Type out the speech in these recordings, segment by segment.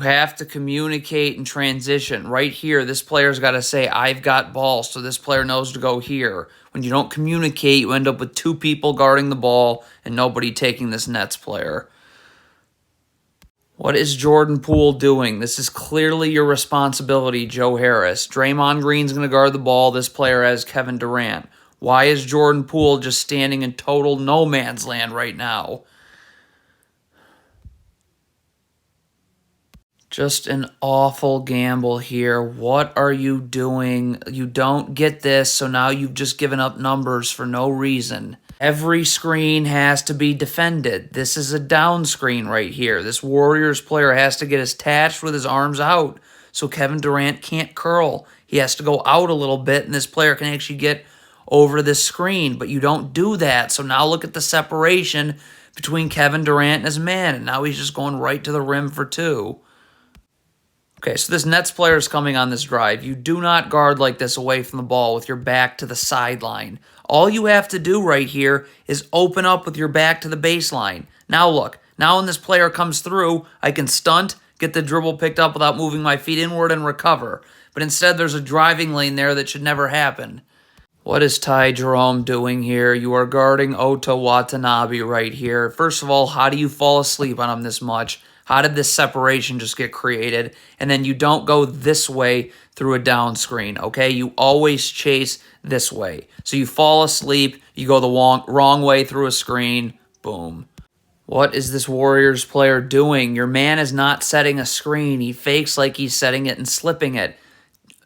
You have to communicate and transition. Right here, this player's got to say, I've got ball, so this player knows to go here. When you don't communicate, you end up with two people guarding the ball and nobody taking this Nets player. What is Jordan Poole doing? This is clearly your responsibility, Joe Harris. Draymond Green's going to guard the ball. This player has Kevin Durant. Why is Jordan Poole just standing in total no man's land right now? Just an awful gamble here. What are you doing? You don't get this, so now you've just given up numbers for no reason. Every screen has to be defended. This is a down screen right here. This Warriors player has to get attached with his arms out so Kevin Durant can't curl. He has to go out a little bit, and this player can actually get over this screen, but you don't do that. So now look at the separation between Kevin Durant and his man, and now he's just going right to the rim for two. Okay, so this Nets player is coming on this drive. You do not guard like this away from the ball with your back to the sideline. All you have to do right here is open up with your back to the baseline. Now look, now when this player comes through, I can stunt, get the dribble picked up without moving my feet inward and recover. But instead, there's a driving lane there that should never happen. What is Ty Jerome doing here? You are guarding Ota Watanabe right here. First of all, how do you fall asleep on him this much? How did this separation just get created? And then you don't go this way through a down screen, okay? You always chase this way. So you fall asleep, you go the wrong way through a screen, boom. What is this Warriors player doing? Your man is not setting a screen. He fakes like he's setting it and slipping it.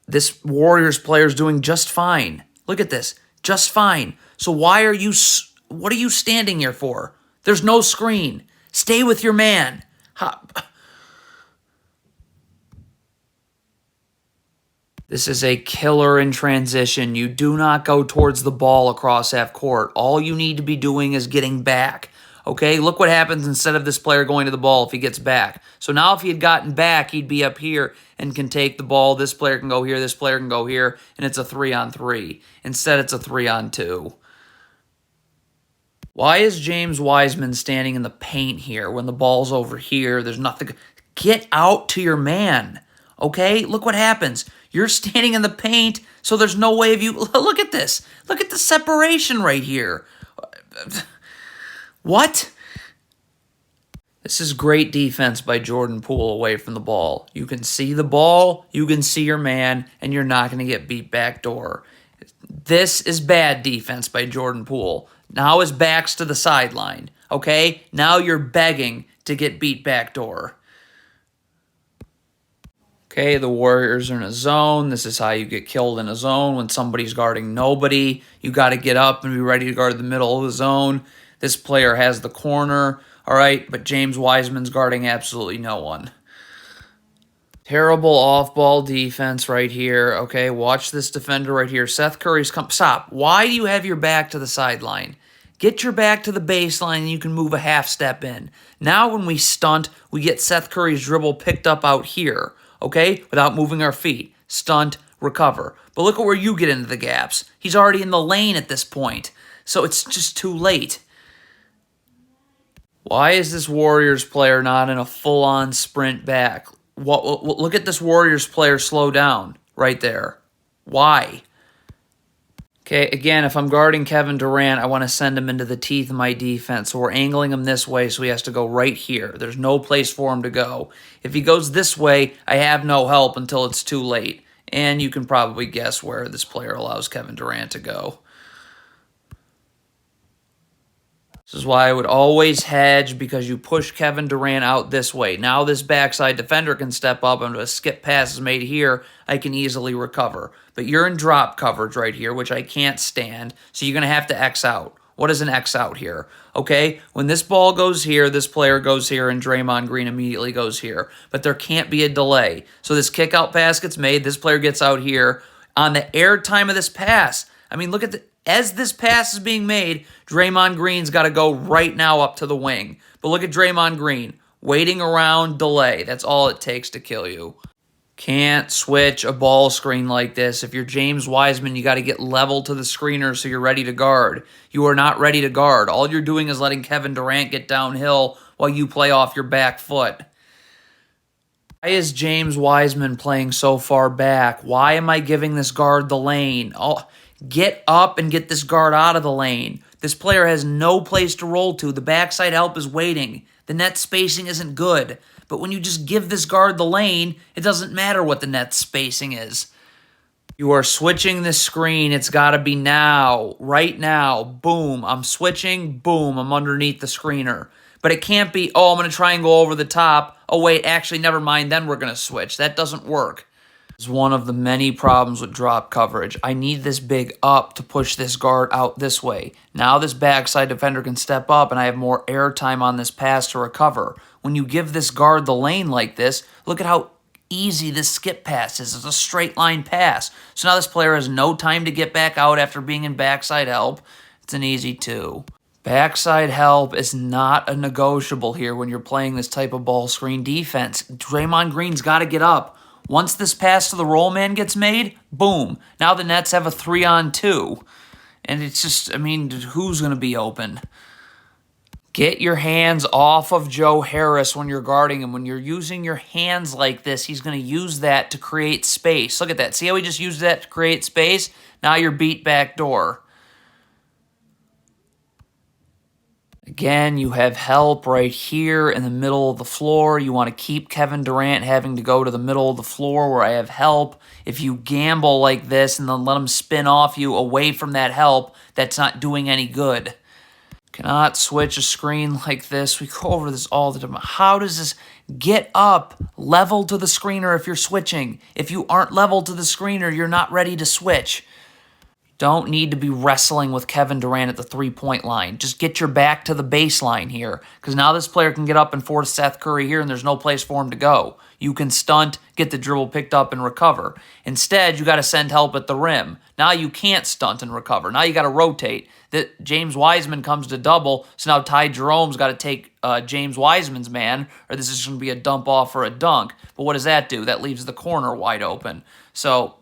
This Warriors player is doing just fine. Look at this, just fine. So what are you standing here for? There's no screen. Stay with your man. This is a killer in transition. You do not go towards the ball across half court. All you need to be doing is getting back. Okay, look what happens instead of this player going to the ball if he gets back. So now if he had gotten back, he'd be up here and can take the ball. This player can go here, this player can go here, and it's a 3-on-3. Instead, it's a 3-on-2. Why is James Wiseman standing in the paint here when the ball's over here? There's nothing. Get out to your man, okay? Look what happens. You're standing in the paint, so there's no way of you. Look at this. Look at the separation right here. What? This is great defense by Jordan Poole away from the ball. You can see the ball, you can see your man, and you're not going to get beat backdoor. This is bad defense by Jordan Poole. Now his back's to the sideline, okay? Now you're begging to get beat backdoor. Okay, the Warriors are in a zone. This is how you get killed in a zone when somebody's guarding nobody. You got to get up and be ready to guard the middle of the zone. This player has the corner, all right, but James Wiseman's guarding absolutely no one. Terrible off-ball defense right here, okay? Watch this defender right here. Seth Curry's come. Stop. Why do you have your back to the sideline? Get your back to the baseline and you can move a half step in. Now when we stunt, we get Seth Curry's dribble picked up out here, okay? Without moving our feet. Stunt, recover. But look at where you get into the gaps. He's already in the lane at this point, so it's just too late. Why is this Warriors player not in a full-on sprint back? Look at this Warriors player slow down right there. Why? Okay, again, if I'm guarding Kevin Durant, I want to send him into the teeth of my defense. So we're angling him this way, so he has to go right here. There's no place for him to go. If he goes this way, I have no help until it's too late. And you can probably guess where this player allows Kevin Durant to go. This is why I would always hedge, because you push Kevin Durant out this way. Now this backside defender can step up, and if a skip pass is made here, I can easily recover. But you're in drop coverage right here, which I can't stand, so you're going to have to X out. What is an X out here? Okay, when this ball goes here, this player goes here, and Draymond Green immediately goes here. But there can't be a delay. So this kick out pass gets made, this player gets out here. On the air time of this pass, I mean, look at as this pass is being made, Draymond Green's got to go right now up to the wing. But look at Draymond Green, waiting around, delay. That's all it takes to kill you. Can't switch a ball screen like this. If you're James Wiseman, you got to get level to the screener so you're ready to guard. You are not ready to guard. All you're doing is letting Kevin Durant get downhill while you play off your back foot. Why is James Wiseman playing so far back? Why am I giving this guard the lane? Oh, get up and get this guard out of the lane. This player has no place to roll to. The backside help is waiting. The net spacing isn't good. But when you just give this guard the lane, it doesn't matter what the net spacing is. You are switching the screen. It's got to be now, right now. Boom, I'm switching. Boom, I'm underneath the screener. But it can't be, oh, I'm going to try and go over the top. Oh, wait, actually, never mind. Then we're going to switch. That doesn't work. It's one of the many problems with drop coverage. I need this big up to push this guard out this way. Now this backside defender can step up, and I have more air time on this pass to recover. When you give this guard the lane like this, look at how easy this skip pass is. It's a straight line pass. So now this player has no time to get back out after being in backside help. It's an easy 2. Backside help is not a negotiable here when you're playing this type of ball screen defense. Draymond Green's got to get up. Once this pass to the roll man gets made, boom. Now the Nets have a 3-on-2. And it's just, I mean, who's going to be open? Get your hands off of Joe Harris when you're guarding him. When you're using your hands like this, he's going to use that to create space. Look at that. See how he just used that to create space? Now you're beat back door. Again, you have help right here in the middle of the floor. You want to keep Kevin Durant having to go to the middle of the floor where I have help. If you gamble like this and then let him spin off you away from that help, that's not doing any good. Cannot switch a screen like this. We go over this all the time. How does this get up level to the screener if you're switching? If you aren't level to the screener, you're not ready to switch. Don't need to be wrestling with Kevin Durant at the three-point line. Just get your back to the baseline here, because now this player can get up and force Seth Curry here, and there's no place for him to go. You can stunt, get the dribble picked up, and recover. Instead, you got to send help at the rim. Now you can't stunt and recover. Now you got to rotate. That James Wiseman comes to double, so now Ty Jerome's got to take James Wiseman's man, or this is going to be a dump off or a dunk. But what does that do? That leaves the corner wide open. So